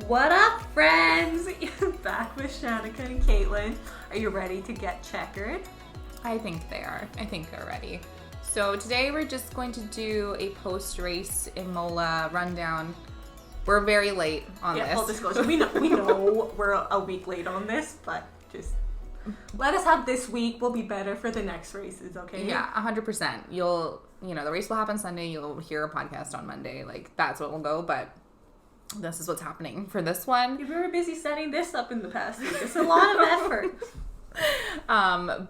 What up, friends? Back with Shanika and Caitlin. Are you ready to get checkered? I think they are. I think they're ready. So today we're just going to do a post-race Imola rundown. We're very late on this. Full disclosure. We know we're a week late on this, but just let us have this week. We'll be better for the next races, okay? Yeah, 100%. The race will happen Sunday. You'll hear a podcast on Monday. Like, that's what will go, but this is what's happening for this one. We were busy setting this up in the past week. It's a lot of effort.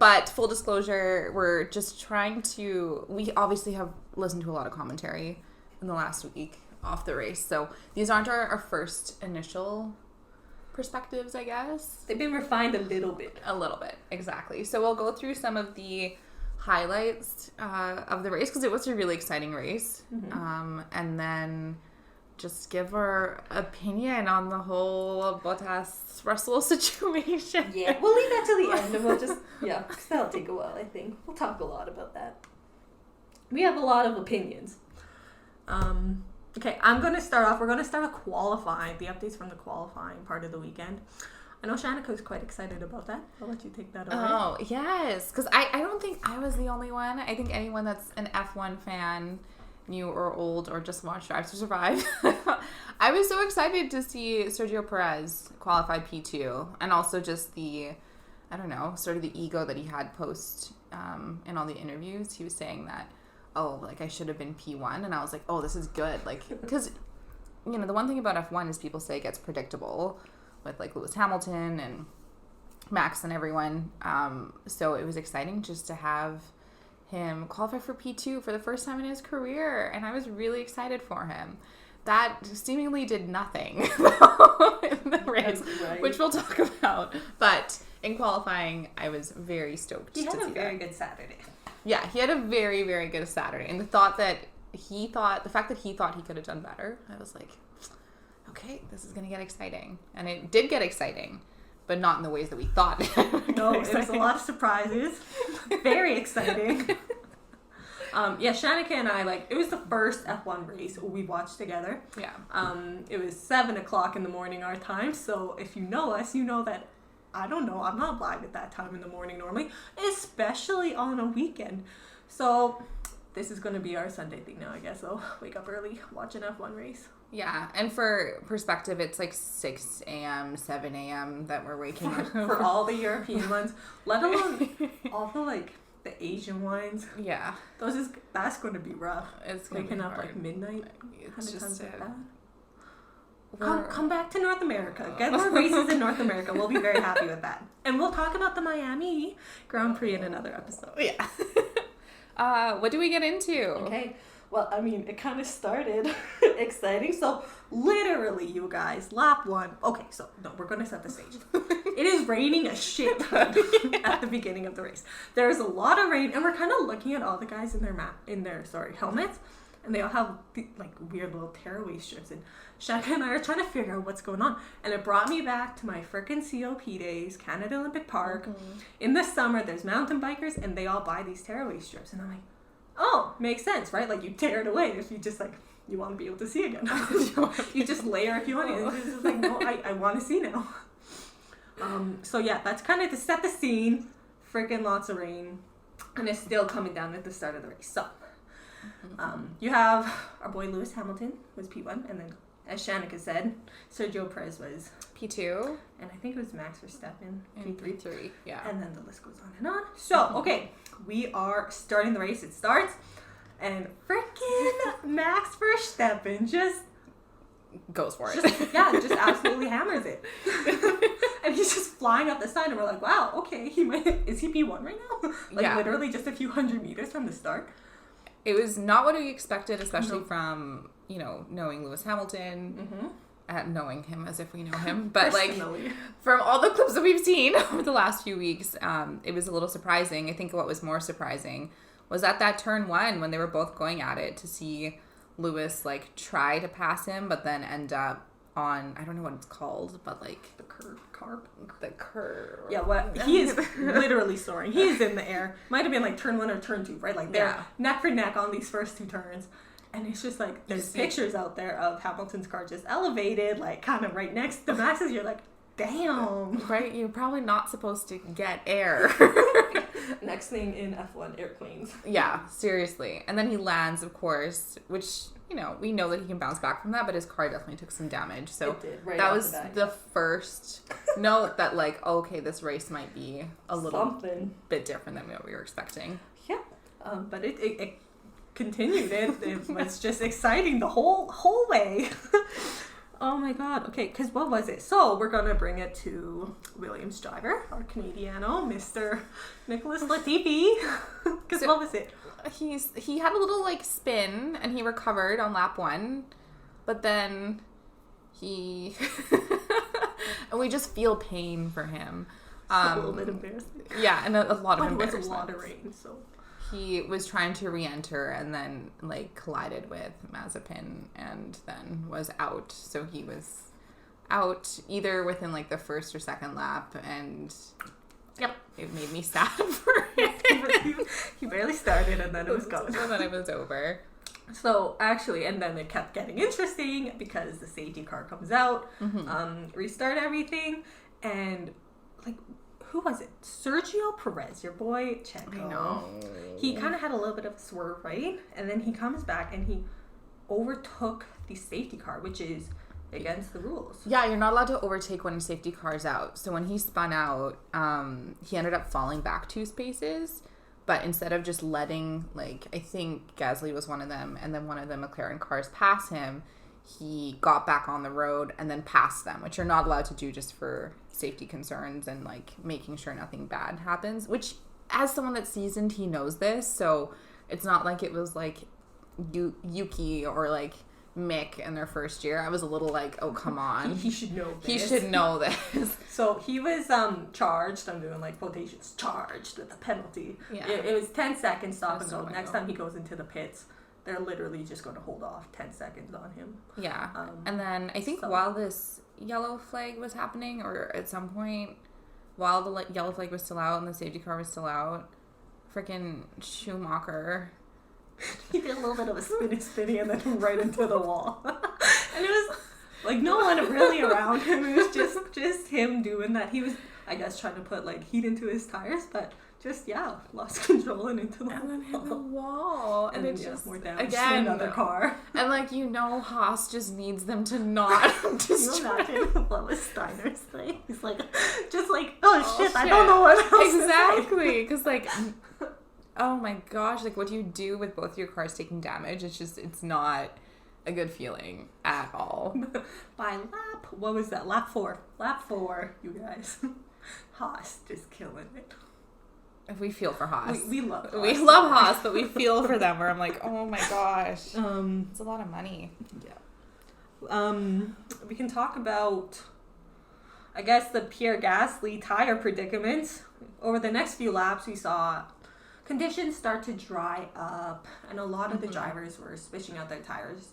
But full disclosure, we're just trying to, we obviously have listened to a lot of commentary in the last week off the race. So these aren't our first initial perspectives, I guess. They've been refined a little bit. A little bit, exactly. So we'll go through some of the highlights of the race because it was a really exciting race. Mm-hmm. And then just give our opinion on the whole Bottas-Russell situation. Yeah, we'll leave that till the end and we'll just, because that'll take a while, I think. We'll talk a lot about that. We have a lot of opinions. Okay, I'm going to start off. We're going to start with qualifying, the updates from the qualifying part of the weekend. I know Shanika is quite excited about that. I'll let you take that away. Oh, yes. Because I don't think I was the only one. I think anyone that's an F1 fan, new or old, or just watched Drive to Survive. I was so excited to see Sergio Perez qualify P2, and also just the, I don't know, sort of the ego that he had post in all the interviews. He was saying that, I should have been P1, and I was like, this is good. Like, because, the one thing about F1 is people say it gets predictable with, like, Lewis Hamilton and Max and everyone. So it was exciting just to have him qualify for P2 for the first time in his career, and I was really excited for him. That seemingly did nothing in the race, right, which we'll talk about. But in qualifying, I was very stoked to see that. He had a very good Saturday. Yeah, he had a very, very good Saturday. And the fact that he thought he could have done better, I was like, okay, this is going to get exciting. And it did get exciting, but not in the ways that we thought. No, it was a lot of surprises. Very exciting. Shanika and I, it was the first F1 race we watched together. Yeah. It was 7:00 in the morning our time, so if you know us, you know that, I don't know, I'm not live at that time in the morning normally, especially on a weekend. So this is going to be our Sunday thing now, I guess. So wake up early, watch an F1 race. Yeah, and for perspective, it's like 6 a.m., 7 a.m. that we're waking up. For all the European ones, let alone all the, the Asian ones. Yeah. That's going to be rough. It's going to waking be up hard. Midnight. It's just like that. Come back to North America. Get more races in North America. We'll be very happy with that. And we'll talk about the Miami Grand Prix in another episode. Yeah. What do we get into? Okay. Well, it kind of started exciting. So, literally, you guys, lap 1. Okay, so, no, we're going to set the stage. It is raining a shit ton at the beginning of the race. There's a lot of rain, and we're kind of looking at all the guys in their helmets, and they all have, weird little tearaway strips, and Shanika and I are trying to figure out what's going on. And it brought me back to my frickin' COP days, Canada Olympic Park. Mm-hmm. In the summer, there's mountain bikers, and they all buy these tearaway strips, and I'm like, oh, makes sense, right? You tear it away if you just, you want to be able to see again. You just layer if you want it. It's just no, I want to see now. That's kind of to set the scene. Freaking lots of rain. And it's still coming down at the start of the race. So, you have our boy Lewis Hamilton was P1, and then, as Shanika said, Sergio Perez was P2. And I think it was Max Verstappen, P3. Yeah. And then the list goes on and on. So, okay, we are starting the race. It starts, and freaking Max Verstappen just goes for it. Just absolutely hammers it. And he's just flying up the side, and we're like, wow, okay, is he P1 right now? Literally just a few hundred meters from the start. It was not what we expected, especially from, knowing Lewis Hamilton. Mm-hmm. Knowing him as if we know him, but from all the clips that we've seen over the last few weeks, it was a little surprising. I think what was more surprising was at that turn 1 when they were both going at it to see Lewis try to pass him, but then end up on, I don't know what it's called, but the curve. Yeah, he is literally soaring. He is in the air. Might have been turn 1 or turn 2, right? They're neck for neck on these first 2 turns. And it's just like, there's pictures out there of Hamilton's car just elevated, like kind of right next to Max's. You're like, damn. Right? You're probably not supposed to get air. Next thing in F1, airplanes. Yeah, seriously. And then he lands, of course, which, you know, we know that he can bounce back from that, but his car definitely took some damage. So it did, right that off was the first note that, like, okay, this race might be a little bit different than what we were expecting. Yeah. But it continued. It was just exciting the whole way. Oh my god. Okay, because what was it? So we're gonna bring it to Williams' driver, our Canadiano, Mr. Nicholas Latifi. Because what was it? He had a little like spin and he recovered on lap 1, but then and we just feel pain for him. A little bit embarrassing. Yeah, and a lot of embarrassment. It was a lot of rain, so. He was trying to re-enter and then like collided with Mazepin and then was out. So he was out either within like the first or second lap, and yep, it made me sad for him. He barely started and then it was gone. And then it was over. So actually, and then it kept getting interesting because the safety car comes out, restart everything, and like, who was it? Sergio Perez, your boy Checo. I know. He kind of had a little bit of a swerve, right? And then he comes back and he overtook the safety car, which is against the rules. Yeah, you're not allowed to overtake when a safety car's out. So when he spun out, he ended up falling back 2 spaces. But instead of just letting, like, I think Gasly was one of them, and then one of the McLaren cars pass him, he got back on the road and then passed them, which you're not allowed to do just for safety concerns and like making sure nothing bad happens, which as someone that's seasoned, he knows this. So it's not like it was like Yuki or like Mick in their first year. I was a little like, oh, come on. He should know this. He should know this. So he was charged, I'm doing like quotations, charged with a penalty. Yeah. It was 10 seconds stop and So go. Next time he goes into the pits, they're literally just going to hold off 10 seconds on him. Yeah. And then I think while this yellow flag was happening, or at some point while the yellow flag was still out and the safety car was still out, freaking Schumacher, he did a little bit of a spinny and then right into the wall. And it was like no one really around him. It was just him doing that. He was, I guess, trying to put like heat into his tires, but just lost control and into the wall. And it's just more damage to another car. And like, you know, Haas just needs them to not destroy. You imagine what was Steiner's thing? He's like, just like, oh shit, I don't know what else exactly, because like, oh my gosh, like, what do you do with both your cars taking damage? It's not a good feeling at all. By what was that? Lap 4, you guys. Haas just killing it. We feel for Haas. We love Haas. We love Haas, but we feel for them. Where I'm like, oh my gosh, it's a lot of money. Yeah. We can talk about, I guess, the Pierre Gasly tire predicament. Over the next few laps, we saw conditions start to dry up, and a lot of the drivers were switching out their tires.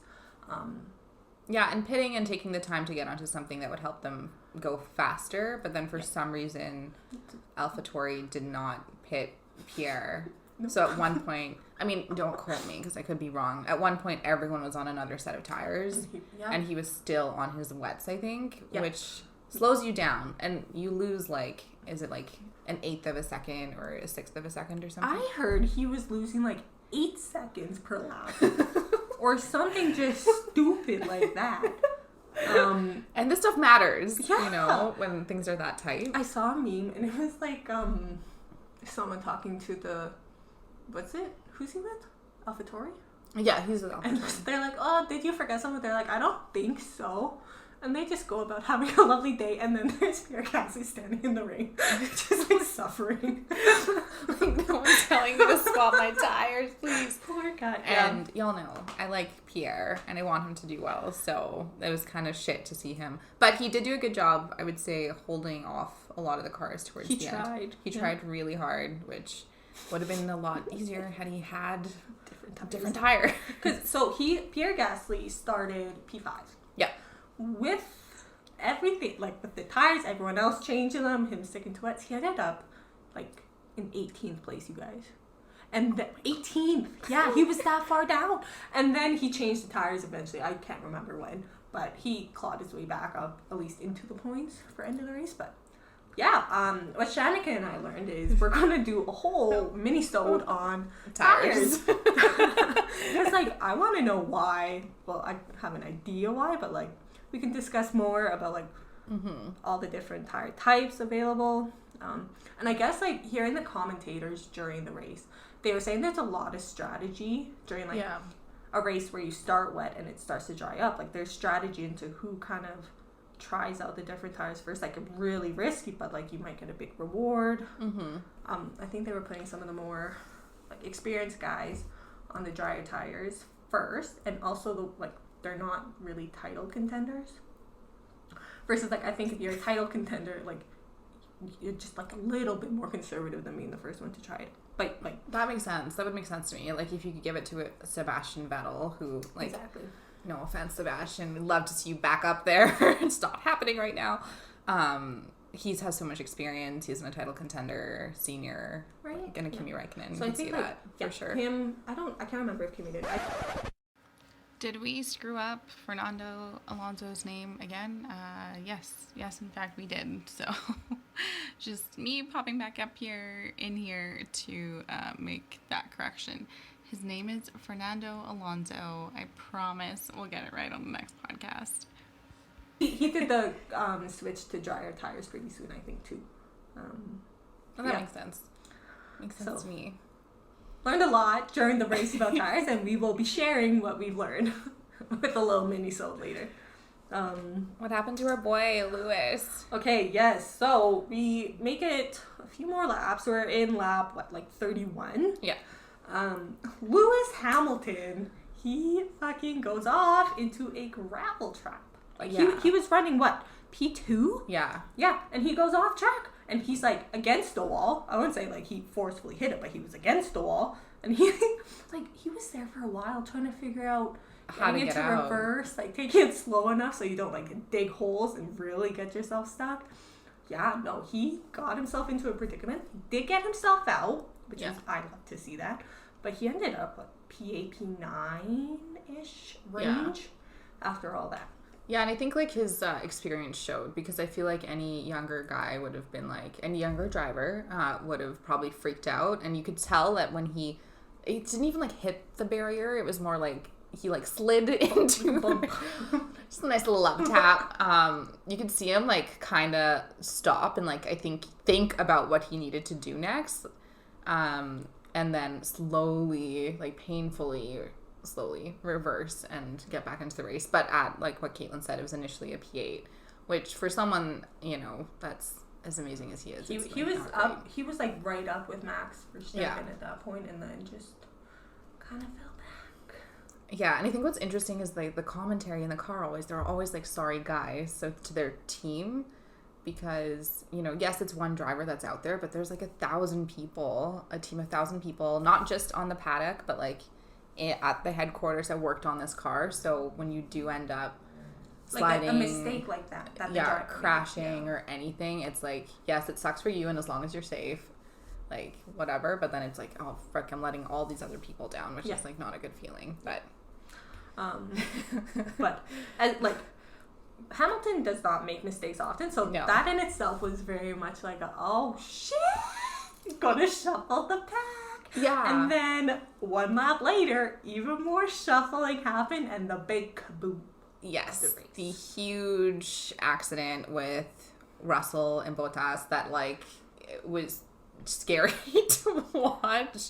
Yeah, and pitting and taking the time to get onto something that would help them go faster. But then for some reason, AlphaTauri did not pit Pierre. So at one point, I mean, don't quote me because I could be wrong. At one point, everyone was on another set of tires. And he was still on his wets, I think, which slows you down. And you lose, like, is it like an 1/8 of a second or a 1/6 of a second or something? I heard he was losing like 8 seconds per lap. Or something just stupid like that. And this stuff matters, you know, when things are that tight. I saw a meme and it was like someone talking to the, what's it? Who's he with? AlphaTauri? Yeah, he's with AlphaTauri. And they're like, oh, did you forget something? They're like, I don't think so. And they just go about having a lovely day, and then there's Pierre Gasly standing in the rain, just like suffering. Like, no one's telling me to swap my tires, please. Poor guy. And y'all know, I like Pierre, and I want him to do well, so it was kind of shit to see him. But he did do a good job, I would say, holding off a lot of the cars towards the end. He tried really hard, which would have been a lot easier had he had different tire. So Pierre Gasly started P5. Yeah. With everything, like with the tires, everyone else changing them, him sticking to wets, he ended up like in 18th place, you guys. And 18th. Yeah, he was that far down. And then he changed the tires eventually. I can't remember when. But he clawed his way back up, at least into the points for end of the race. But yeah, what Shanika and I learned is we're going to do a whole mini-sode on tires. It's like, I want to know why. Well, I have an idea why, but like, we can discuss more about like all the different tire types available. And I guess like hearing the commentators during the race, they were saying there's a lot of strategy during like a race where you start wet and it starts to dry up. Like there's strategy into who kind of tries out the different tires first. Like really risky, but like you might get a big reward. I think they were putting some of the more like experienced guys on the drier tires first, and also they're not really title contenders. Versus like I think if you're a title contender, like you're just like a little bit more conservative than being the first one to try it. But like that makes sense. That would make sense to me. Like if you could give it to Sebastian Vettel, who like no offense, Sebastian, we'd love to see you back up there. It's not happening right now. He has so much experience. He's in a title contender, senior, right? Like, and a Kimi Räikkönen. So you I think see that for sure. Him, I can't remember if Kimi did. Did we screw up Fernando Alonso's name again? Yes, in fact we did. So just me popping back up here to make that correction. His name is Fernando Alonso. I promise we'll get it right on the next podcast. He did the switch to drier tires pretty soon, I think, too. That makes sense. Makes sense to me. Learned a lot during the race about tires, and we will be sharing what we've learned with a little mini-sode later. What happened to our boy, Lewis? Okay, yes. So we make it a few more laps. We're in lap, 31? Yeah. Lewis Hamilton, he fucking goes off into a gravel trap. He was running, P2? Yeah. Yeah, and he goes off track. And he's like against the wall. I wouldn't say like he forcefully hit it, but he was against the wall. And he was there for a while trying to figure out how to get out. Reverse, like taking it slow enough so you don't like dig holes and really get yourself stuck. Yeah, no, he got himself into a predicament. He did get himself out, which is, I love to see that. But he ended up P9-ish range after all that. Yeah, and I think like his experience showed, because I feel like any younger guy would have been like, any younger driver would have probably freaked out. And you could tell that when it didn't even like hit the barrier. It was more like he like slid into just a nice little love tap. You could see him like kind of stop and like I think about what he needed to do next, and then slowly, like painfully slowly reverse and get back into the race. But at like what Caitlin said, it was initially a P8, which for someone, that's as amazing as he is. He was up. He was like right up with Max Verstappen at that point, and then just kind of fell back. Yeah, and I think what's interesting is like the commentary in the car they're always like sorry guys, so to their team, because yes, it's one driver that's out there, but there's like 1,000 people, a team of 1,000 people, not just on the paddock, but like at the headquarters that worked on this car. So when you do end up sliding, like a mistake like that crashing or anything, it's like, yes, it sucks for you, and as long as you're safe, like whatever, but then it's like, oh frick, I'm letting all these other people down, which is like not a good feeling. But but like Hamilton does not make mistakes often, so that in itself was very much like oh shit, gonna shuffle the pack. Yeah. And then one lap later, even more shuffling happened and the big kaboom. Yes. The huge accident with Russell and Bottas that like it was scary to watch.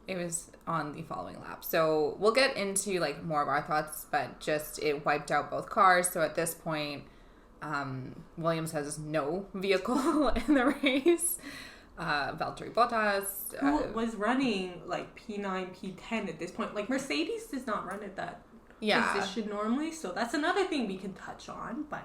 It was on the following lap. So we'll get into like more of our thoughts, but just it wiped out both cars. So at this point, Williams has no vehicle in the race. Valtteri Bottas, who was running like P9, P10 at this point. Like Mercedes does not run at that position normally, so that's another thing we can touch on. But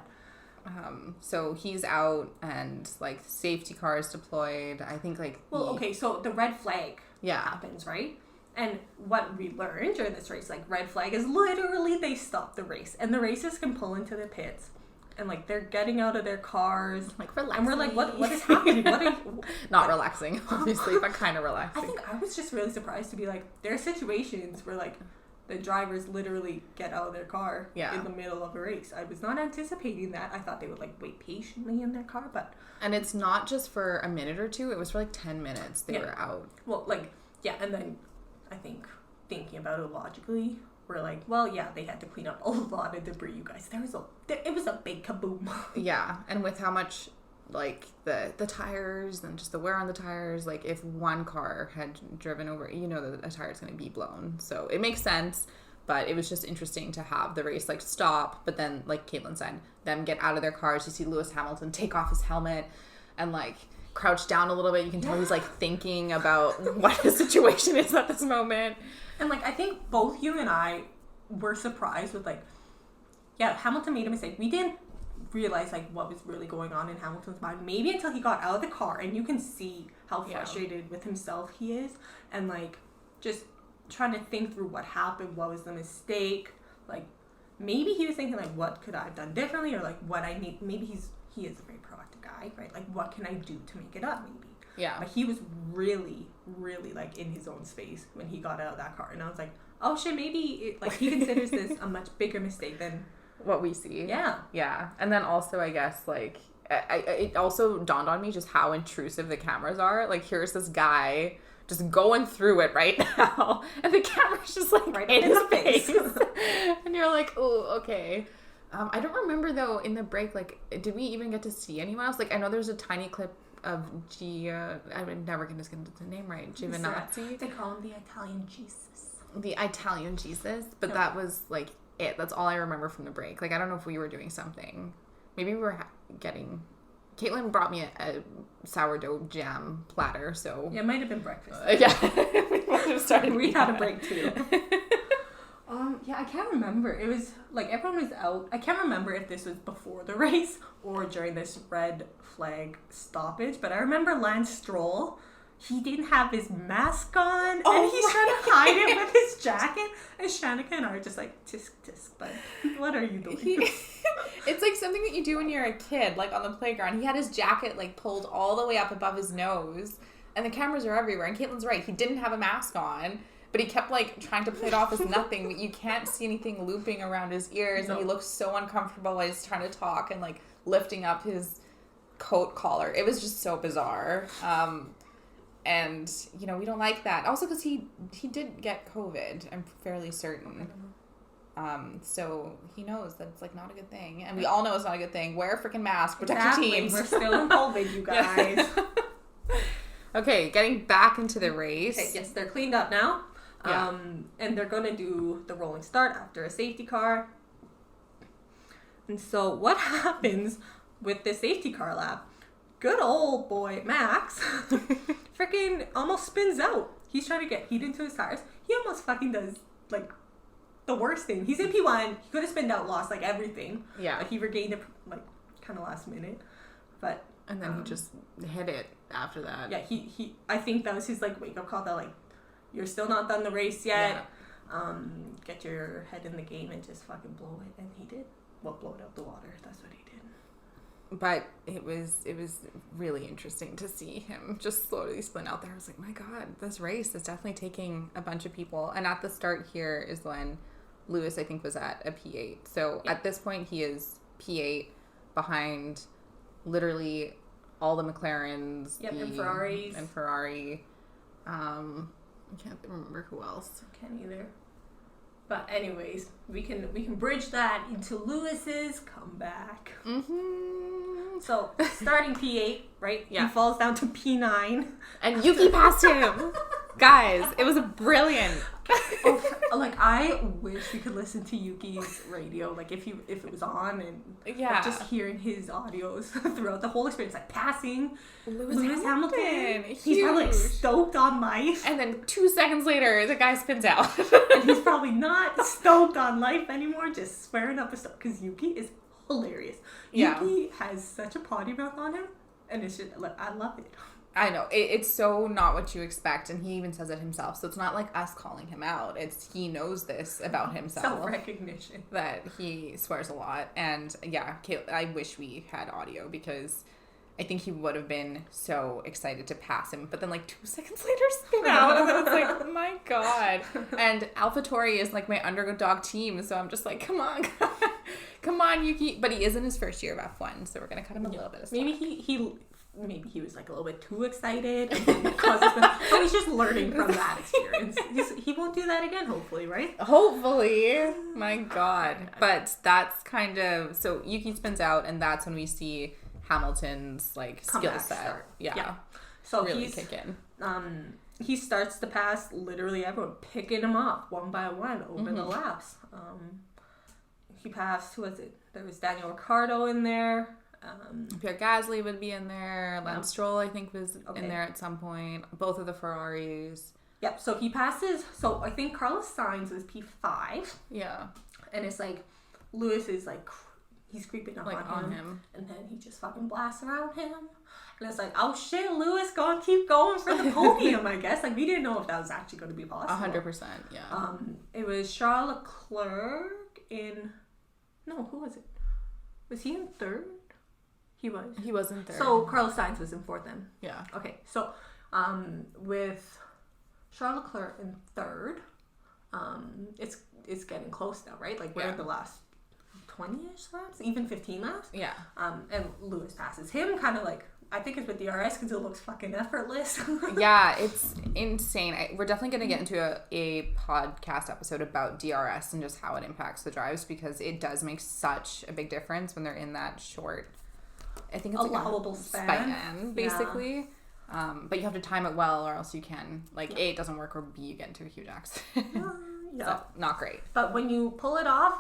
so he's out, and like safety cars deployed. I think like so the red flag happens, right? And what we learned during this race, like red flag is literally they stop the race, and the racers can pull into the pits and like they're getting out of their cars, like relaxing. And we're like, what is happening? What are you, not relaxing, obviously, but kind of relaxing. I think I was just really surprised to be like, there are situations where like the drivers literally get out of their car in the middle of a race. I was not anticipating that. I thought they would like wait patiently in their car, but and it's not just for a minute or two. It was for like 10 minutes they were out. Well, like and then I think thinking about it logically, we're like, well, yeah, they had to clean up a lot of debris, you guys. It was a big kaboom. Yeah, and with how much like the tires and just the wear on the tires, like if one car had driven over, you know that a tire's going to be blown. So it makes sense, but it was just interesting to have the race like stop, but then like Caitlin said, them get out of their cars. You see Lewis Hamilton take off his helmet and like crouch down a little bit. You can tell he's like thinking about what his situation is at this moment. And like I think both you and I were surprised with like, yeah, Hamilton made a mistake. We didn't realize like what was really going on in Hamilton's mind maybe until he got out of the car, and you can see how frustrated with himself he is, and like just trying to think through what happened, what was the mistake, like maybe he was thinking like what could I have done differently, or like what I need, maybe he is a very proactive guy, right? Like what can I do to make it up, maybe. But he was really like in his own space when he got out of that car, and I was like, oh shit, maybe like he considers this a much bigger mistake than what we see. Yeah. And then also, I guess, like, it also dawned on me just how intrusive the cameras are. Like, here's this guy just going through it right now, and the camera's just, like, right in his face. And you're like, oh, okay. I don't remember, though, in the break, like, did we even get to see anyone else? Like, I know there's a tiny clip of I'm never going to get the name right, Giovinazzi. They call him the Italian Jesus. The Italian Jesus, but that was, like, it. That's all I remember from the break. Like, I don't know if we were doing something. Maybe we were getting... Caitlin brought me a sourdough jam platter, so... Yeah, it might have been breakfast. We might have started. We had a break, too. I can't remember. It was, like, everyone was out. I can't remember if this was before the race or during this red flag stoppage, but I remember Lance Stroll... He didn't have his mask on, and he's trying to hide it with his jacket. And Shanika and I are just like, tisk, tisk, but what are you doing? It's like something that you do when you're a kid, like on the playground. He had his jacket like pulled all the way up above his nose, and the cameras are everywhere. And Caitlin's right, he didn't have a mask on, but he kept like trying to play it off as nothing. But you can't see anything looping around his ears, and he looks so uncomfortable while he's trying to talk and like lifting up his coat collar. It was just so bizarre. And, you know, we don't like that. Also because he did get COVID, I'm fairly certain. So he knows that it's, like, not a good thing. And we all know it's not a good thing. Wear a freaking mask. Protect your teams. We're still in COVID, you guys. Okay, getting back into the race. Okay, yes, they're cleaned up now. And they're going to do the rolling start after a safety car. And so what happens with the safety car lap? Good old boy Max freaking almost spins out. He's trying to get heat into his tires. He almost fucking does like the worst thing. He's in P1. He could have spinned out, lost like everything. Yeah. Like he regained it like kind of last minute, but and then he just hit it after that. Yeah, he. I think that was his like wake up call. That like you're still not done the race yet. Yeah. Get your head in the game and just fucking blow it. And he did. Well, blow it out the water. That's what he did. But it was really interesting to see him just slowly spin out there. I was like, my God, this race is definitely taking a bunch of people. And at the start here is when Lewis, I think, was at a P8. So at this point, he is P8 behind literally all the McLarens. Yep, and Ferraris. And Ferrari. I can't remember who else. Can't either. But anyways, we can bridge that into Lewis's comeback. Mm-hmm. So starting P8, right? Yeah. He falls down to P9, and Yuki passed him. Guys, it was brilliant. Like I wish we could listen to Yuki's radio, like if it was on, and like, just hearing his audios throughout the whole experience, like passing Lewis Hamilton. He's probably like stoked on life, and then 2 seconds later, the guy spins out, and he's probably not stoked on life anymore, just swearing up a stuff because Yuki is hilarious. Yuki has such a potty mouth on him, and it's just like I love it. I know. It's so not what you expect, and he even says it himself. So it's not like us calling him out. It's he knows this about himself. Self-recognition. That he swears a lot. And yeah, I wish we had audio because I think he would have been so excited to pass him. But then like 2 seconds later spin out, and then it's like, oh my God. And AlphaTauri is like my underdog team, so I'm just like, come on. Come on, Yuki. But he is in his first year of F1, so we're going to cut him a little bit of slack. Maybe he was like a little bit too excited, so he's just learning from that experience. He won't do that again, hopefully, right? Hopefully. My God. But that's kind of, so Yuki spins out, and that's when we see Hamilton's like skill set. Yeah. So really kick in. He starts to pass literally everyone, picking him up one by one over the laps. He passed, who was it? There was Daniel Ricciardo in there. Pierre Gasly would be in there. Lance Stroll, I think, was in there at some point. Both of the Ferraris. Yep. So he passes. So I think Carlos Sainz was P5. Yeah. And it's like Lewis is like he's creeping up like on him, and then he just fucking blasts around him. And it's like, oh shit, Lewis, keep going for the podium. I guess like we didn't know if that was actually going to be possible. 100%. Yeah. It was Charles Leclerc in. No, who was it? Was he in third? He was. He was in third. So Carlos Sainz was in fourth then. Yeah. Okay. So, with Charles Leclerc in third, it's getting close now, right? Like we're in the last 20-ish laps, even 15 laps. Yeah. And Lewis passes him, kind of like I think it's with DRS because it looks fucking effortless. Yeah, it's insane. We're definitely going to get into a podcast episode about DRS and just how it impacts the drives because it does make such a big difference when they're in that short. I think it's allowable like span basically. Yeah. But you have to time it well or else you can A, it doesn't work, or B, you get into a huge accident. So, not great. But when you pull it off,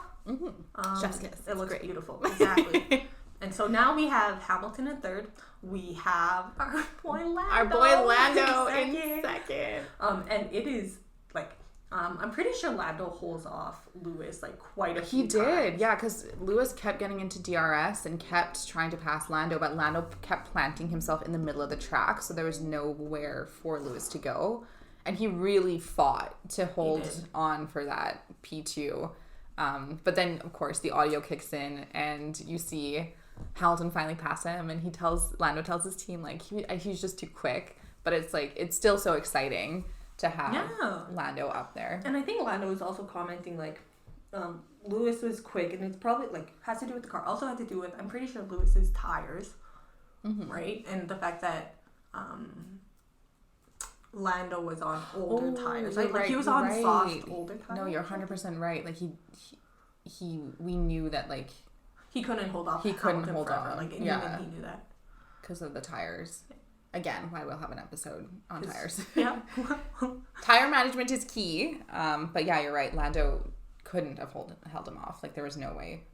chef's kiss. It looks beautiful. Exactly. And so now we have Hamilton in third. We have our boy Lando in second. And it is like I'm pretty sure Lando holds off Lewis like quite a few times. He did, yeah, because Lewis kept getting into DRS and kept trying to pass Lando, but Lando kept planting himself in the middle of the track, so there was nowhere for Lewis to go. And he really fought to hold on for that P2. But then, of course, the audio kicks in and you see Hamilton finally pass him, and Lando tells his team like he's just too quick, but it's still so exciting to have Lando up there. And I think Lando was also commenting like Lewis was quick, and it's probably like has to do with the car, also had to do with I'm pretty sure Lewis's tires, right, and the fact that Lando was on older tires, right? Like he was on soft older tires. No, you're 100% right. Like we knew that like he couldn't hold off. He couldn't hold on. Like even he knew that because of the tires. Again, why we'll have an episode on tires. Yeah. Tire management is key. But yeah, you're right. Lando couldn't have held him off. Like there was no way.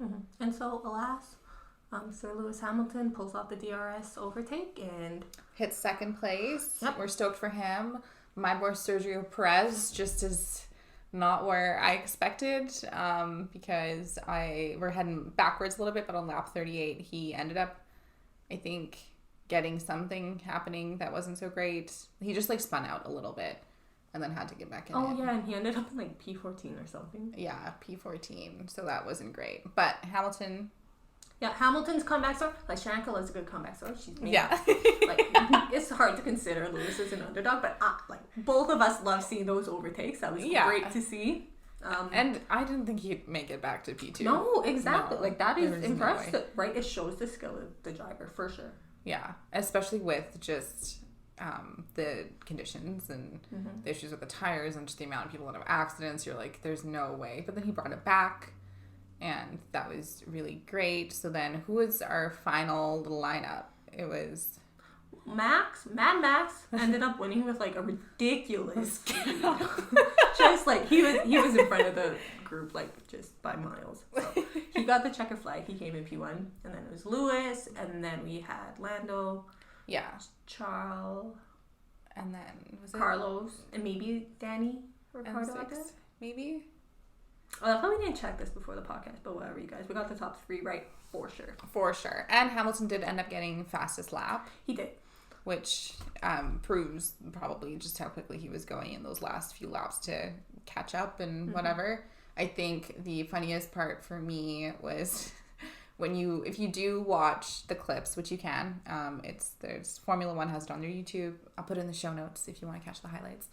And so alas, Sir Lewis Hamilton pulls off the DRS overtake and hits second place. Yep. We're stoked for him. My boy Sergio Perez just is not where I expected because we're heading backwards a little bit, but on lap 38 he ended up, I think, getting something happening that wasn't so great. He just like spun out a little bit and then had to get back in. Oh yeah, and he ended up in like P14 or something. Yeah, P14. So that wasn't great. But Hamilton... Yeah, Hamilton's comeback story, like Shanika is a good comeback story. She's made like it's hard to consider Lewis as an underdog, but like both of us love seeing those overtakes. That was great to see. And I didn't think he'd make it back to P2. No, exactly. No, like that is impressive, right? It shows the skill of the driver for sure. Yeah, especially with just the conditions and the issues with the tires and just the amount of people that have accidents. You're like, there's no way. But then he brought it back. And that was really great. So then who was our final little lineup? It was... Mad Max ended up winning with like a ridiculous speed. Just like he was in front of the group like just by miles. So he got the checker flag. He came in P1. And then it was Lewis. And then we had Lando. Yeah. Charles. And then was it Carlos. And maybe Danny Ricciardo. Maybe? Well, I thought we didn't check this before the podcast, but whatever, you guys. We got the top 3 right for sure. For sure. And Hamilton did end up getting fastest lap. He did. which proves probably just how quickly he was going in those last few laps to catch up and whatever. I think the funniest part for me was if you do watch the clips, which you can, there's Formula One has it on their YouTube. I'll put it in the show notes if you want to catch the highlights.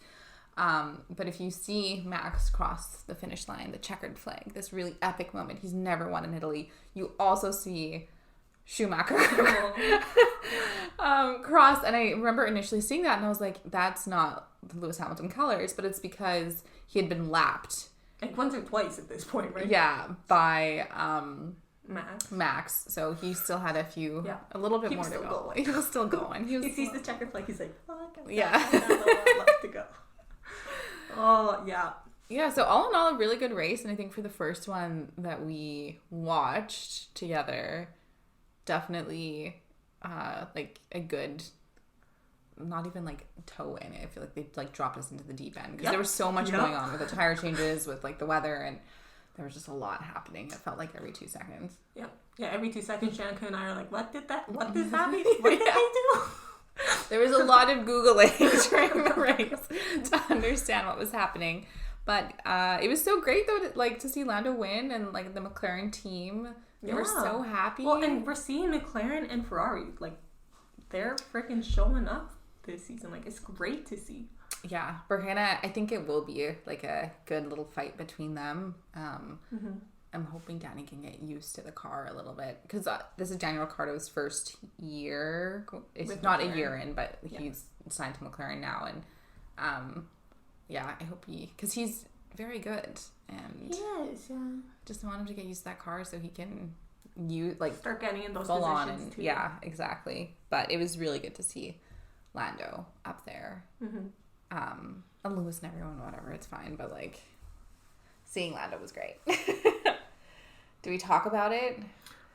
But if you see Max cross the finish line, the checkered flag, this really epic moment, he's never won in Italy. You also see Schumacher cross, and I remember initially seeing that and I was like, that's not the Lewis Hamilton colors, but it's because he had been lapped like once or twice at this point, right? Yeah, by Max. So he still had a little bit more to go. He was still going. He sees the checkered flag, he's like, fuck, I got a lot left to go. Oh, yeah. Yeah, so all in all, a really good race. And I think for the first one that we watched together, definitely like a good, not even like toe in. I feel like they like dropped us into the deep end because there was so much going on with the tire changes, with like the weather, and there was just a lot happening. It felt like every 2 seconds. Yeah, every 2 seconds, Shanika and I are like, what does that mean? What did they do? There was a lot of Googling during the race to understand what was happening. But it was so great, though, to see Lando win and, like, the McLaren team. They were so happy. Well, and we're seeing McLaren and Ferrari, like, they're freaking showing up this season. Like, it's great to see. Yeah. Berhana, I think it will be, like, a good little fight between them. I'm hoping Danny can get used to the car a little bit. Because this is Daniel Ricciardo's first year. It's with not McLaren. A year in, but he's signed to McLaren now. And, yeah, I hope because he's very good. And he is, yeah. Just want him to get used to that car so he can start getting in those full positions on and, too. Yeah, exactly. But it was really good to see Lando up there. And Lewis and everyone, whatever, it's fine. But, like, seeing Lando was great. Do we talk about it?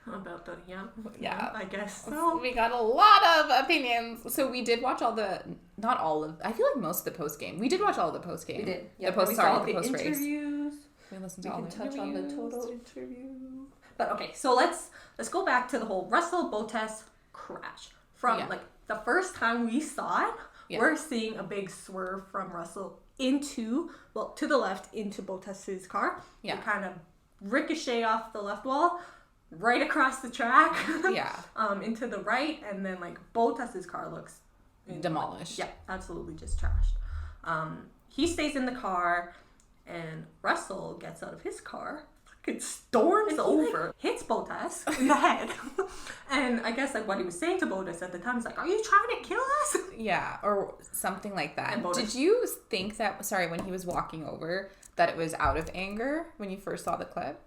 About the, yeah, I guess so. We got a lot of opinions. So we did watch not all of, I feel like most of the post game. We did watch all of the post game. We did. Yeah, the post race. Interviews. We listened to all the interviews. We can touch on the total interview. But okay, so let's go back to the whole Russell Bottas crash. From like the first time we saw it, we're seeing a big swerve from Russell to the left into Bottas's car. Yeah. To kind of ricochet off the left wall. Right across the track, into the right, and then like Bottas's car looks demolished. Absolutely just trashed. He stays in the car, and Russell gets out of his car, fucking storms over, hits Bottas in the head, and I guess like what he was saying to Bottas at the time is like, "Are you trying to kill us?" Yeah, or something like that. Did you think that? Sorry, when he was walking over, that it was out of anger when you first saw the clip?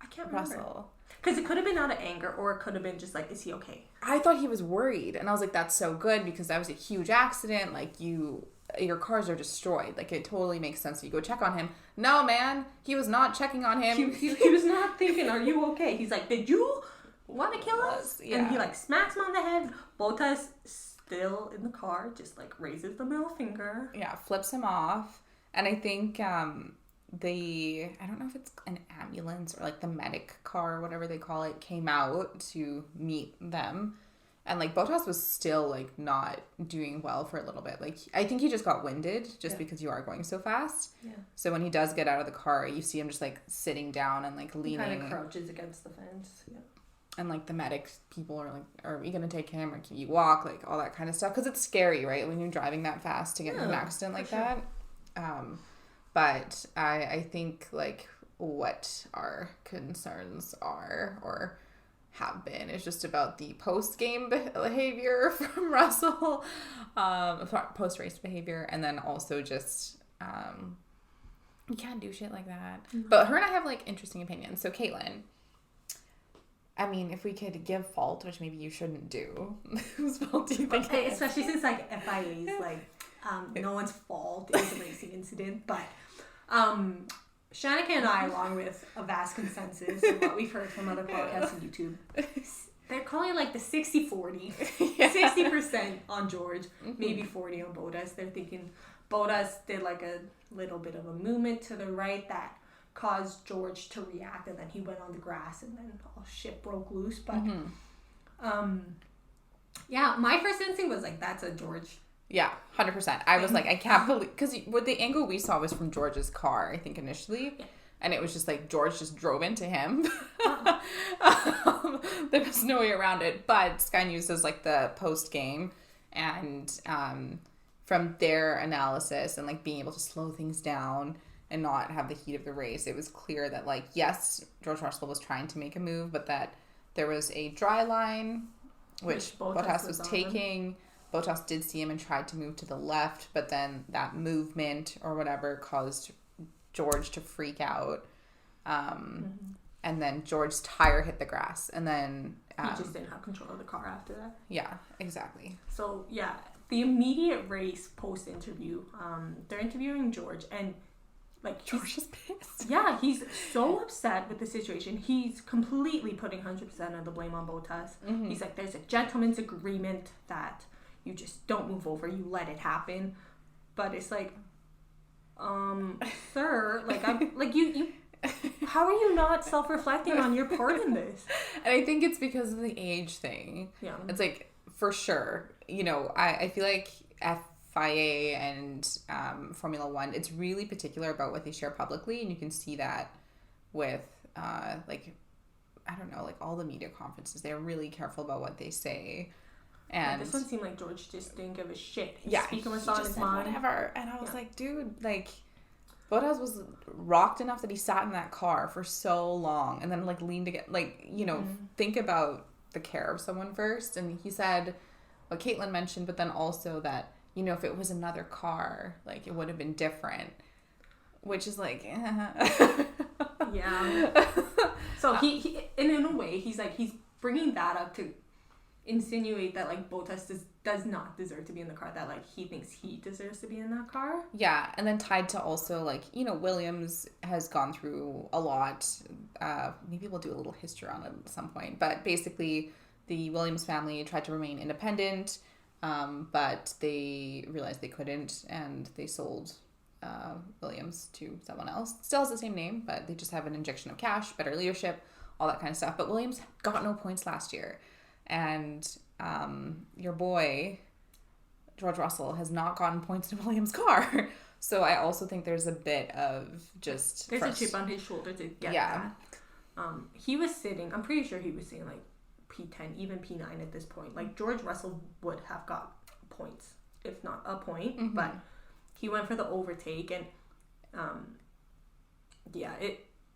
I can't remember. Because it could have been out of anger, or it could have been just like, is he okay? I thought he was worried, and I was like, that's so good, because that was a huge accident. Like, your cars are destroyed. Like, it totally makes sense that you go check on him. No, man, he was not checking on him. He was not thinking, are you okay? He's like, did you want to kill us? Yeah. And he like smacks him on the head. Bottas still in the car, just like raises the middle finger. Yeah, flips him off. And I think I don't know if it's an ambulance or like the medic car or whatever they call it, came out to meet them. And like Bottas was still like not doing well for a little bit. Like I think he just got winded just because you are going so fast. Yeah. So when he does get out of the car, you see him just like sitting down and like leaning. He kind of crouches against the fence. Yeah. And like the medic people are like, are we going to take him or can you walk? Like all that kind of stuff. Because it's scary, right? When you're driving that fast to get in an accident like that. But I think like what our concerns are or have been is just about the post-game behavior from Russell, post-race behavior, and then also just you can't do shit like that. Mm-hmm. But her and I have like interesting opinions. So Caitlin, I mean, if we could give fault, which maybe you shouldn't do, whose fault do you think? Okay, especially since like FIA is like no one's fault. It's a racing incident, but Shanika and I, along with a vast consensus of what we've heard from other podcasts and YouTube, they're calling it like the 60-40. 60% on George, maybe 40 on Bottas. They're thinking Bottas did like a little bit of a movement to the right that caused George to react, and then he went on the grass and then all shit broke loose. But Yeah, my first instinct was like, that's a George. Yeah, 100%. I was like, I can't believe, because what the angle we saw was from George's car, I think initially. Yeah. And it was just like George just drove into him. There was no way around it. But Sky News does like the post game, and from their analysis and like being able to slow things down and not have the heat of the race, it was clear that like, yes, George Russell was trying to make a move, but that there was a dry line which Bottas was taking. Bottas did see him and tried to move to the left, but then that movement or whatever caused George to freak out. And then George's tire hit the grass, and then he just didn't have control of the car after that. Yeah, exactly. So yeah, the immediate race post interview, they're interviewing George, and like George is pissed. Yeah, he's so upset with the situation. He's completely putting 100% of the blame on Bottas. He's like, there's a gentleman's agreement that you just don't move over, you let it happen. But it's like, sir, like I'm like you how are you not self-reflecting on your part in this? And I think it's because of the age thing. Yeah. It's like, for sure, you know, I feel like FIA and Formula One, it's really particular about what they share publicly, and you can see that with like, I don't know, like all the media conferences. They're really careful about what they say. And this one seemed like George just didn't give a shit. He's speaking what's on his mind. Whatever. And I was like, dude, like, Bottas was rocked enough that he sat in that car for so long and then like leaned against, like, you know, think about the care of someone first. And he said what Caitlin mentioned, but then also that, you know, if it was another car, like it would have been different, which is like, yeah. So he in a way, he's bringing that up to insinuate that like Bottas does not deserve to be in the car, that like he thinks he deserves to be in that car. Yeah, and then tied to also like, you know, Williams has gone through a lot. Maybe we'll do a little history on it at some point, but basically the Williams family tried to remain independent, but they realized they couldn't, and they sold Williams to someone else. Still has the same name, but they just have an injection of cash, better leadership, all that kind of stuff. But Williams got no points last year. And your boy, George Russell, has not gotten points in Williams' car. So I also think there's a bit of just... There's a chip on his shoulder to get that. He was sitting, I'm pretty sure he was sitting like P10, even P9 at this point. Like George Russell would have got points, if not a point. But he went for the overtake, and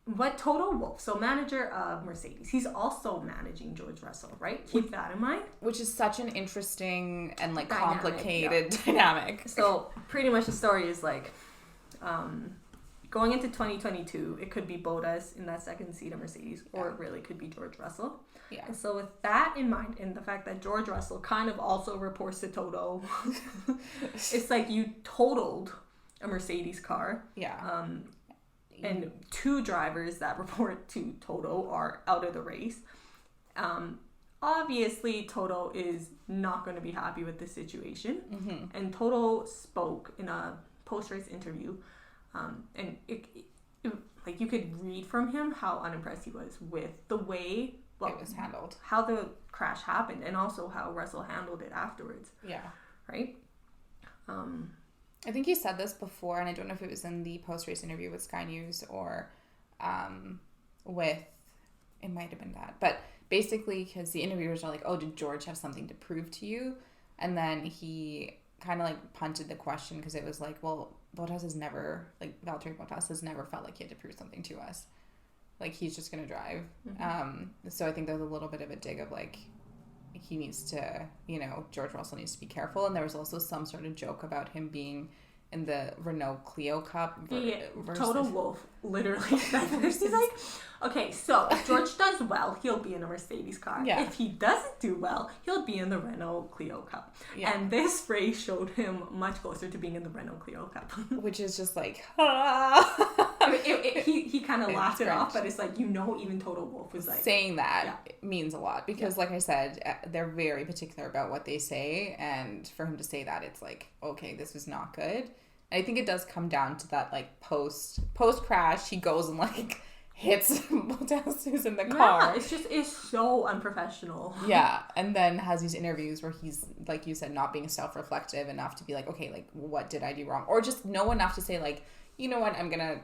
what Toto Wolff, so manager of Mercedes, he's also managing George Russell, right? Keep that in mind. Which is such an interesting and like complicated dynamic. So pretty much the story is like, going into 2022, it could be Bottas in that second seat of Mercedes, or it really could be George Russell. Yeah. And so with that in mind, and the fact that George Russell kind of also reports to Toto, it's like you totaled a Mercedes car. Yeah. And two drivers that report to Toto are out of the race. Obviously, Toto is not going to be happy with this situation. And Toto spoke in a post-race interview. And it, like you could read from him how unimpressed he was with the way it was handled. How the crash happened, and also how Russell handled it afterwards. Yeah. Right? I think he said this before, and I don't know if it was in the post-race interview with Sky News or it might have been that. But basically, because the interviewers are like, oh, did George have something to prove to you? And then he kind of like punted the question, because it was like, well, Valtteri Bottas has never felt like he had to prove something to us. Like, he's just going to drive. So I think there's a little bit of a dig of like, he needs to, you know, George Russell needs to be careful. And there was also some sort of joke about him being in the Renault Clio Cup. Toto Wolff literally said this. He's like, okay, so if George does well, he'll be in a Mercedes car. Yeah. If he doesn't do well, he'll be in the Renault Clio Cup. Yeah. And this race showed him much closer to being in the Renault Clio Cup. Which is just like, he kind of laughed it off, but it's like, you know, even Toto Wolff was like... Saying that means a lot, because like I said, they're very particular about what they say, and for him to say that, it's like, okay, this was not good. I think it does come down to that, like, post crash, he goes and like hits Bottas who's in the Yeah, car. it's so unprofessional. Yeah, and then has these interviews where he's, like you said, not being self-reflective enough to be like, okay, like, what did I do wrong? Or just know enough to say, like, you know what, I'm gonna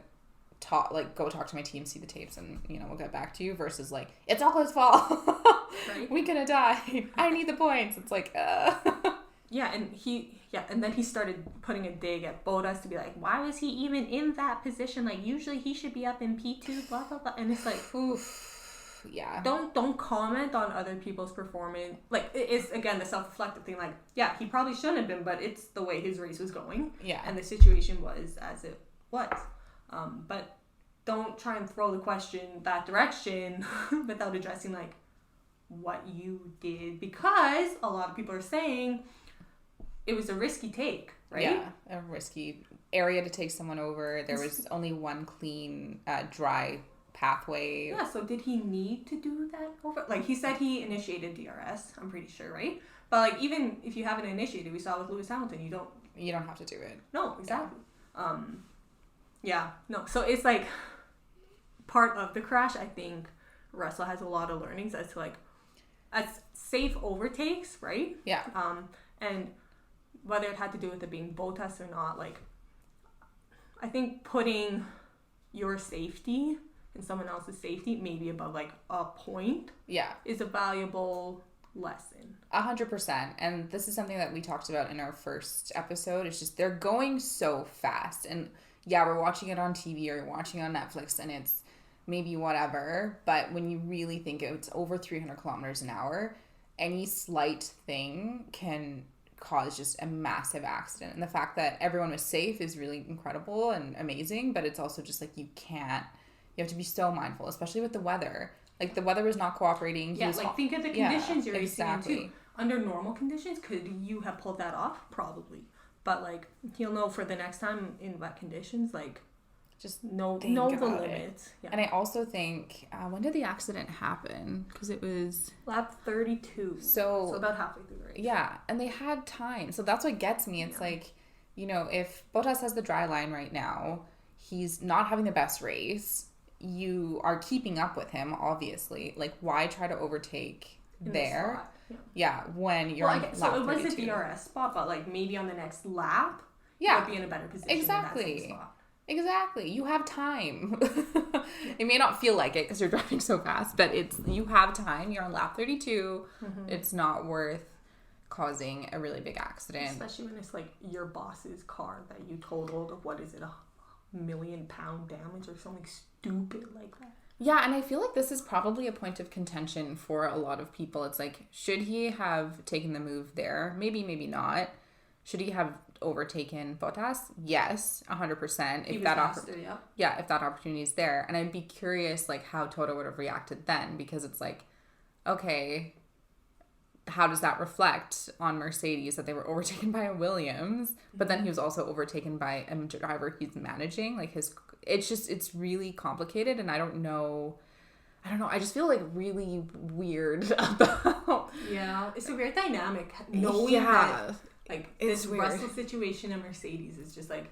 go talk to my team, see the tapes, and, you know, we'll get back to you, versus, like, it's all his fault. Right? We could have died. I need the points. It's like, Yeah, and then he started putting a dig at Bottas to be like, why was he even in that position? Like, usually he should be up in P2, blah, blah, blah. And it's like, oof. Yeah. Don't comment on other people's performance. Like, it's, again, the self-reflective thing. Like, yeah, he probably shouldn't have been, but it's the way his race was going. Yeah. And the situation was as it was. But don't try and throw the question that direction without addressing, like, what you did. Because a lot of people are saying it was a risky take, right? Yeah, a risky area to take someone over. There was only one clean, dry pathway. Yeah, so did he need to do that over? Like, he said he initiated DRS, I'm pretty sure, right? But, like, even if you haven't initiated, we saw with Lewis Hamilton, you don't have to do it. No, exactly. No. So it's, like, part of the crash, I think Russell has a lot of learnings as to, like, as safe overtakes, right? Yeah. And whether it had to do with it being Bottas or not, like, I think putting your safety and someone else's safety maybe above, like, a point is a valuable lesson. 100%. And this is something that we talked about in our first episode. It's just they're going so fast. And yeah, we're watching it on TV or you're watching it on Netflix and it's maybe whatever. But when you really think it's over 300 kilometers an hour, any slight thing can cause just a massive accident. And the fact that everyone was safe is really incredible and amazing, but it's also just like you have to be so mindful, especially with the weather. Like, the weather was not cooperating. Yeah, like, think of the conditions you're racing in too. Under normal conditions, could you have pulled that off? Probably. But, like, he'll know for the next time in wet conditions, like, just know the limits. Yeah. And I also think, when did the accident happen? Because it was lap 32. So about halfway through the race. Yeah, and they had time. So that's what gets me. It's like, you know, if Bottas has the dry line right now, he's not having the best race. You are keeping up with him, obviously. Like, why try to overtake in there? Yeah, when you're on lap 32. So it was a DRS spot, but, like, maybe on the next lap, you might be in a better position. Exactly. In that same spot. Exactly. You have time. It may not feel like it because you're driving so fast, but you have time. You're on lap 32. Mm-hmm. It's not worth causing a really big accident. Especially when it's, like, your boss's car that you totaled of, what is it, £1 million damage or something stupid like that. Yeah, and I feel like this is probably a point of contention for a lot of people. It's like, should he have taken the move there? Maybe, maybe not. Should he have overtaken Bottas? Yes, 100%. If that opportunity is there. And I'd be curious, like, how Toto would have reacted then, because it's like, okay, how does that reflect on Mercedes that they were overtaken by a Williams, but then he was also overtaken by a driver he's managing? Like, it's really complicated, and I don't know. I just feel like really weird about. Yeah, it's a weird dynamic. Knowing that, like, this Russell situation and Mercedes is just like,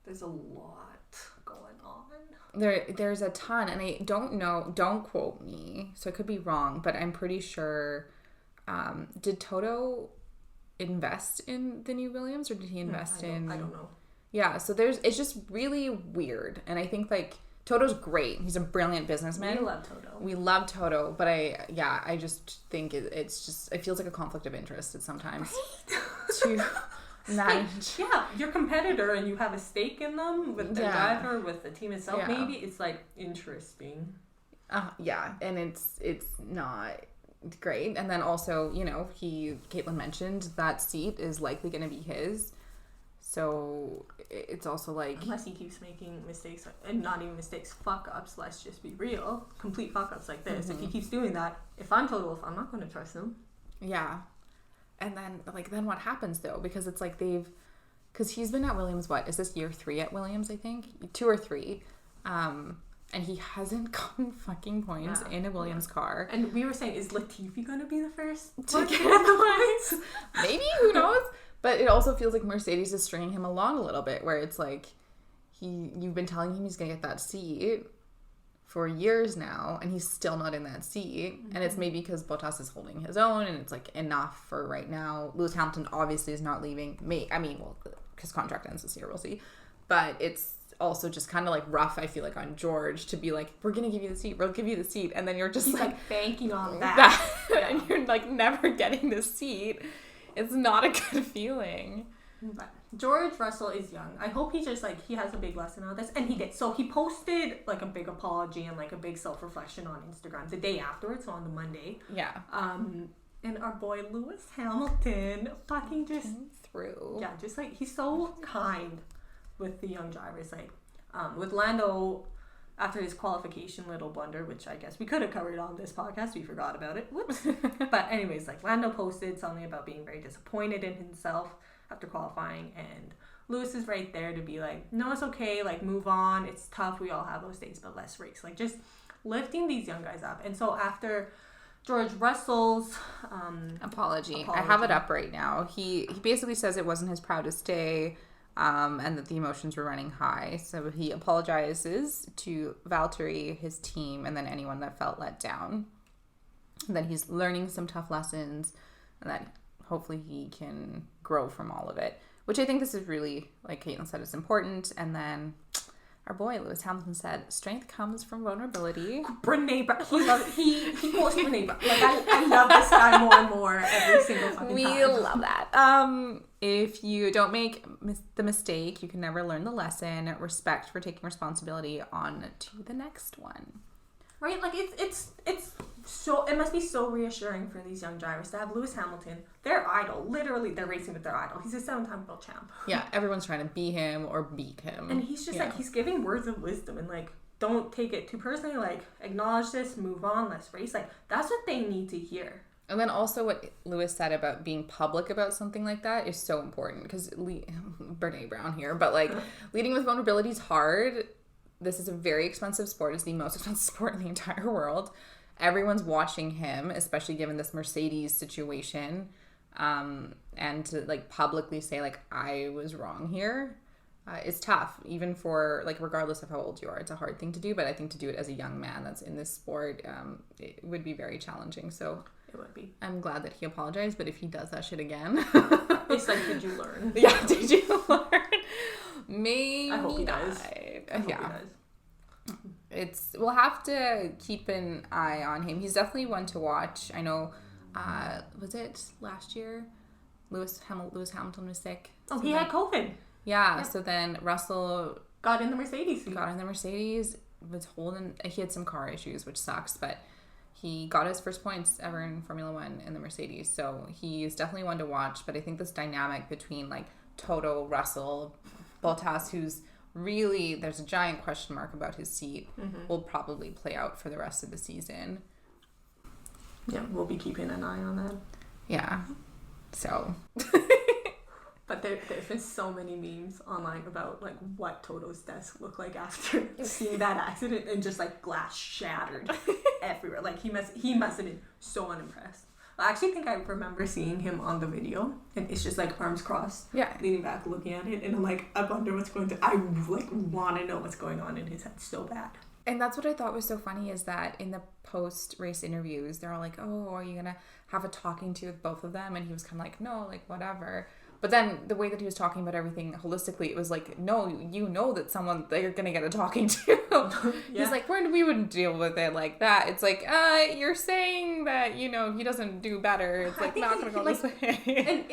there's a lot going on. There's a ton, and I don't know. Don't quote me, so I could be wrong, but I'm pretty sure. Did Toto invest in the new Williams, or did he invest in? I don't know. Yeah, so it's just really weird, and I think, like, Toto's great. He's a brilliant businessman. We love Toto, but I just think it feels like a conflict of interest sometimes. Right? To manage. Yeah, your competitor and you have a stake in them with the driver, with the team itself. Yeah. Maybe it's, like, interesting. Yeah, and it's not great. And then also, you know, Caitlin mentioned that seat is likely going to be his. So it's also like, unless he keeps making mistakes, and not even mistakes, fuck-ups, let's just be real, complete fuck-ups like this. Mm-hmm. If he keeps doing that, if I'm not going to trust him. Yeah. And then what happens, though? Because it's like because he's been at Williams, what, is this year 3 at Williams, I think? 2 or 3. And he hasn't gotten fucking points in a Williams car. And we were saying, is Latifi going to be the first to get the points? Maybe, who knows? But it also feels like Mercedes is stringing him along a little bit, where it's like, you've been telling him he's going to get that seat. for years now, and he's still not in that seat. And it's maybe because Bottas is holding his own, and it's like enough for right now. Lewis Hamilton obviously is not leaving. Well, his contract ends this year, we'll see. But it's also just kind of like rough, I feel like, on George to be like, we're gonna give you the seat, we'll give you the seat, and then you're just he's like banking on that. And you're like never getting the seat. It's not a good feeling. But George Russell is young. I hope he just like he has a big lesson out of this, and he did. So he posted like a big apology and like a big self-reflection on Instagram the day afterwards, so on the Monday. Yeah. And our boy Lewis Hamilton fucking just through. Yeah, just like he's so kind with the young drivers. Like with Lando, after his qualification little blunder, which I guess we could have covered on this podcast, we forgot about it. Whoops. But anyways, like Lando posted something about being very disappointed in himself after qualifying, and Lewis is right there to be like, no, it's okay, like move on, it's tough, we all have those days, but let's race. Like just lifting these young guys up. And so after George Russell's apology, I have it up right now. He basically says it wasn't his proudest day, and that the emotions were running high. So he apologizes to Valtteri, his team, and then anyone that felt let down. And then he's learning some tough lessons, and that hopefully he can grow from all of it, which I think this is really, like Caitlin said, is important. And then our boy Lewis Hamilton said, strength comes from vulnerability. Brene Brown. He quotes Brene Brown. Like I love this guy more and more every single fucking time. We love that. If you don't make the mistake, you can never learn the lesson. Respect for taking responsibility. On to the next one. Right? Like it's so, it must be so reassuring for these young drivers to have Lewis Hamilton, their idol. Literally, they're racing with their idol. He's a 7-time world champ. Yeah, everyone's trying to be him or beat him. And he's just like, he's giving words of wisdom and like, don't take it too personally. Like, acknowledge this, move on, let's race. Like, that's what they need to hear. And then also what Lewis said about being public about something like that is so important, because Brene Brown here, but like leading with vulnerability is hard. This is a very expensive sport. It's the most expensive sport in the entire world. Everyone's watching him, especially given this Mercedes situation. And to like publicly say like, I was wrong here, it's tough, even for like, regardless of how old you are. It's a hard thing to do, but I think to do it as a young man that's in this sport, it would be very challenging. So it would be. I'm glad that he apologized, but if he does that shit again, it's like, did you learn? Yeah, did you learn? Maybe I hope he does. I hope he does. We'll have to keep an eye on him. He's definitely one to watch. I know, was it last year? Lewis Hamilton was sick. Oh, he had COVID. Yeah, so then Russell got in the Mercedes. He had some car issues, which sucks, but he got his first points ever in Formula One in the Mercedes. So he's definitely one to watch. But I think this dynamic between like Toto, Russell, Bottas, who's really, there's a giant question mark about his seat, will probably play out for the rest of the season. Yeah, we'll be keeping an eye on that. Yeah. So. But there's been so many memes online about like what Toto's desk looked like after seeing that accident, and just like glass shattered everywhere. Like he must have been so unimpressed. I actually think I remember seeing him on the video, and it's just like arms crossed, leaning back, looking at it, and I'm like, I wonder what's going to. I like want to know what's going on in his head so bad. And that's what I thought was so funny, is that in the post-race interviews, they're all like, "Oh, are you gonna have a talking to with both of them?" And he was kind of like, "No, like whatever." But then the way that he was talking about everything holistically, it was like, no, you know that someone that you're going to get a talking to. He's like, we wouldn't deal with it like that. It's like, you're saying that, you know, he doesn't do better. It's like not going to go this way. And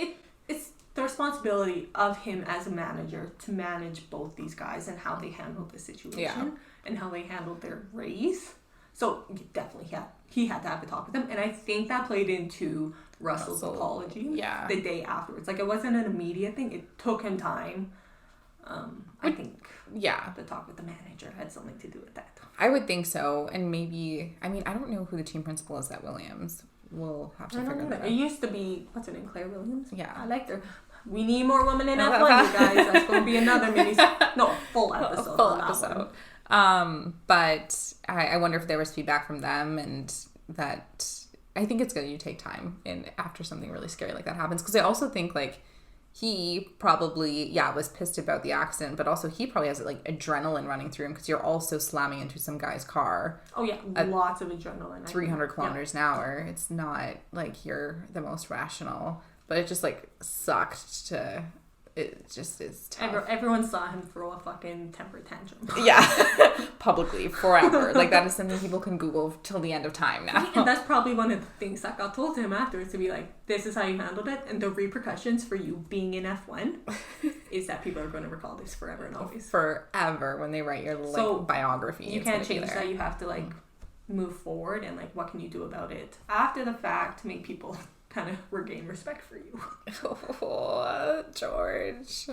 it's the responsibility of him as a manager to manage both these guys and how they handled the situation and how they handled their race. So definitely, he had to have a talk with them. And I think that played into Russell's apology the day afterwards. Like, it wasn't an immediate thing. It took him time. I think the talk with the manager had something to do with that. I would think so. And maybe, I mean, I don't know who the team principal is at Williams. We'll have to figure that out. It used to be, what's her name, Claire Williams? Yeah. I liked her. We need more women in F1, you guys. That's going to be another full episode. But I wonder if there was feedback from them, and that I think it's going to take time and after something really scary like that happens. Because I also think, like, he probably, was pissed about the accident, but also he probably has like adrenaline running through him because you're also slamming into some guy's car. Oh yeah, lots of adrenaline. 300 kilometers an hour. It's not like you're the most rational, but it just like sucked to. It just is tough. Everyone saw him throw a fucking temper tantrum. Yeah, publicly, forever. Like, that is something people can Google till the end of time now. And that's probably one of the things that got told to him afterwards, to be like, this is how you handled it, and the repercussions for you being in F1 is that people are going to recall this forever and always. Forever, when they write your biography. You can't change that. You have to like move forward, and like, what can you do about it after the fact to make people kind of regain respect for you. Oh, George.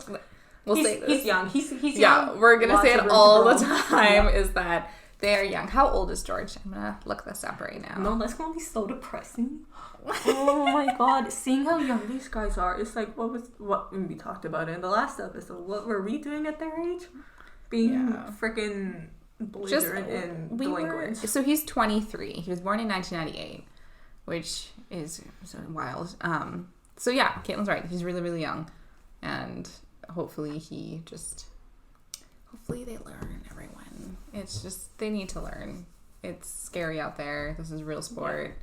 We'll say this. He's young. He's young. Yeah, we're going to say it all the time, is that they are young. How old is George? I'm going to look this up right now. No, that's going to be so depressing. Oh my god. Seeing how young these guys are, it's like, what we talked about in the last episode. What were we doing at their age? Being freaking belligerent and delinquent. So he's 23. He was born in 1998. Which is wild. So yeah, Caitlin's right. He's really, really young. And hopefully they learn, everyone. It's just, they need to learn. It's scary out there. This is real sport.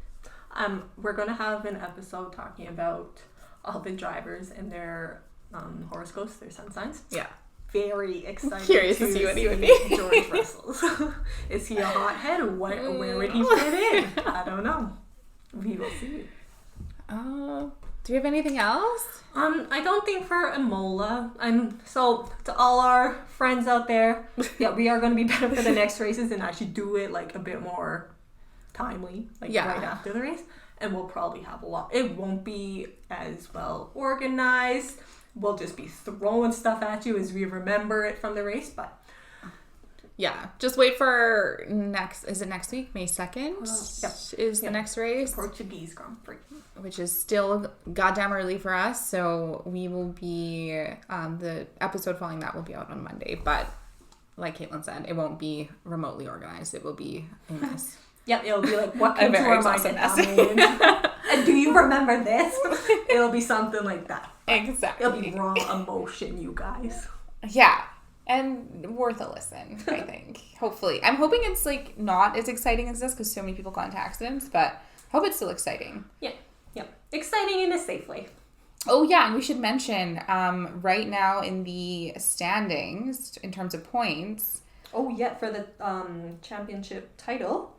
Yeah. We're going to have an episode talking about all the drivers and their horoscopes, their sun signs. Yeah. Very excited. Curious to see what he would be. George Russell's. Is he a hothead? Where would he fit in? I don't know. We will see. Do we have anything else? I don't think for Imola. So to all our friends out there, we are going to be better for the next races and actually do it like a bit more timely, right after the race. And we'll probably have a lot. It won't be as well organized. We'll just be throwing stuff at you as we remember it from the race, but. Yeah, just wait for is it next week? May 2nd is the next race. Portuguese Grand Prix. Which is still goddamn early for us, so we will be, the episode following that will be out on Monday, but like Caitlin said, it won't be remotely organized, it will be a mess. Yep, it'll be like, what came to our mind and do you remember this? It'll be something like that. Exactly. It'll be raw emotion, you guys. Yeah. And worth a listen, I think. Hopefully. I'm hoping it's like not as exciting as this because so many people got into accidents, but I hope it's still exciting. Yeah. Exciting in a safe way. Oh, yeah. And we should mention right now in the standings, in terms of points. Oh, yeah. For the championship title.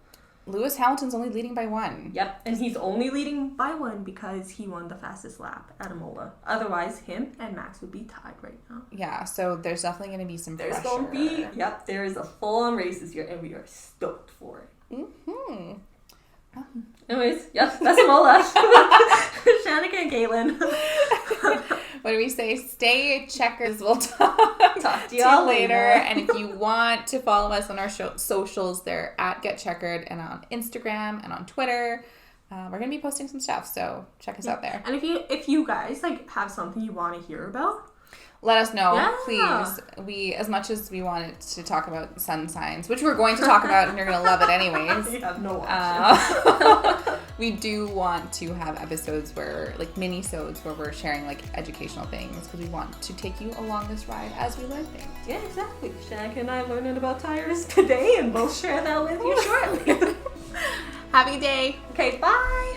Lewis Hamilton's only leading by 1. Yep, and he's only leading by 1 because he won the fastest lap at Imola. Otherwise, him and Max would be tied right now. Yeah, so there's definitely going to be some pressure. Going to be, there is a full-on race this year, and we are stoked for it. Mm-hmm. Anyways, that's Imola. Shanika and Caitlin. What do we say? Stay checkers. We'll talk to y'all later. And if you want to follow us on our socials, they're at Get Checkered and on Instagram and on Twitter. We're going to be posting some stuff, so check us out there. And if you guys have something you want to hear about, let us know, please. We, as much as we wanted to talk about sun signs, which we're going to talk about, and you're going to love it anyways. You have no option. We do want to have episodes where, mini-sodes, where we're sharing, educational things, because we want to take you along this ride as we learn things. Yeah, exactly. Shanika and I learning about tires today, and we'll share that with you shortly. Happy day. Okay, bye.